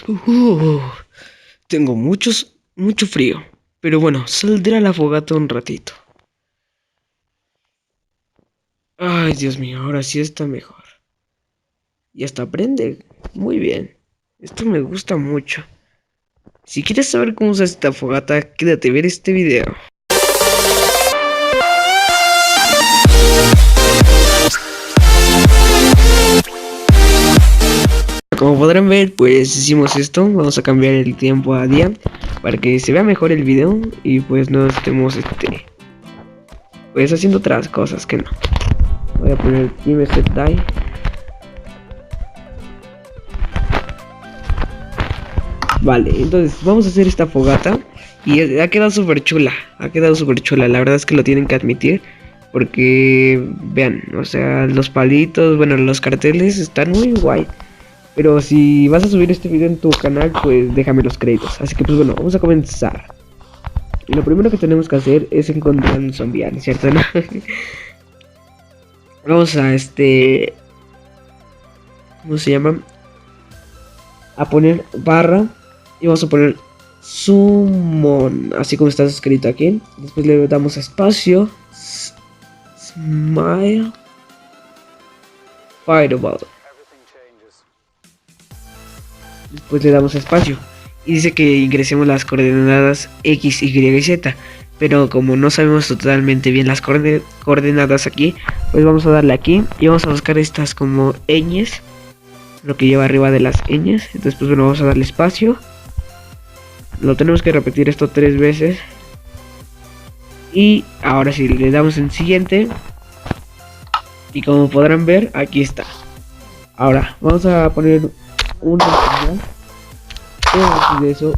Uh, Tengo mucho frío. Pero bueno, saldré a la fogata un ratito. Ay, Dios mío, ahora sí está mejor. Y hasta prende. Muy bien. Esto me gusta mucho. Si quieres saber cómo se hace esta fogata, quédate a ver este video. Como podrán ver, pues hicimos esto. Vamos a cambiar el tiempo a día para que se vea mejor el video y pues no estemos pues haciendo otras cosas que no. Voy a poner Team Set Die. Vale, entonces vamos a hacer esta fogata y ha quedado súper chula. Ha quedado súper chula. La verdad es que lo tienen que admitir. Porque vean, o sea, los palitos, bueno, los carteles están muy guay. Pero si vas a subir este video en tu canal, pues déjame los créditos. Así que pues bueno, vamos a comenzar. Y lo primero que tenemos que hacer es encontrar un zombie, ¿cierto? ¿No? Vamos a ¿cómo se llama? A poner barra. Y vamos a poner summon, así como está escrito aquí. Después le damos espacio. Smile. Fireball. Después le damos espacio. Y dice que ingresemos las coordenadas X, Y y Z. Pero como no sabemos totalmente bien las coordenadas aquí, pues vamos a darle aquí. Y vamos a buscar estas como ñes. Lo que lleva arriba de las ñes. Entonces pues bueno, vamos a darle espacio. Lo tenemos que repetir esto 3 veces. Y ahora sí, le damos en siguiente. Y como podrán ver, aquí está. Ahora, vamos a poner una señal. Y antes de eso,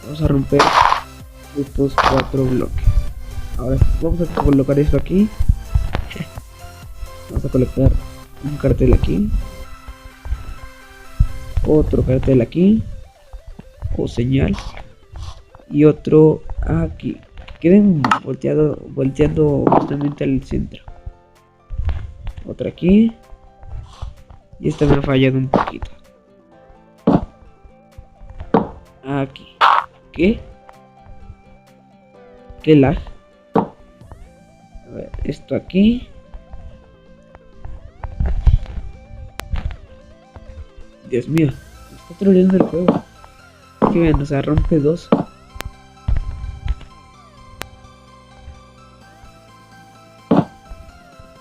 vamos a romper estos 4 bloques. Ahora vamos a colocar esto aquí. Vamos a colocar un cartel aquí. Otro cartel aquí. O señal. Y otro aquí. Queden volteando justamente al centro. Otra aquí. Y esta me ha fallado un poquito. Aquí. ¿Qué? ¿Qué lag? A ver, esto aquí. Dios mío, me está troleando el juego. Que vean, o sea, rompe 2.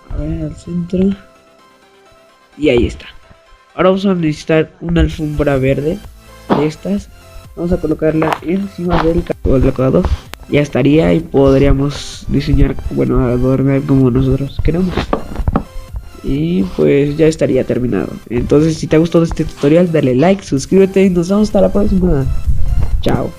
A ver, al centro. Y ahí está. Ahora vamos a necesitar una alfombra verde de estas. Vamos a colocarla encima del colocador. Ya estaría y podríamos diseñar, bueno, adornar como nosotros queramos. Y pues ya estaría terminado. Entonces si te ha gustado este tutorial, dale like, suscríbete y nos vemos hasta la próxima. Chao.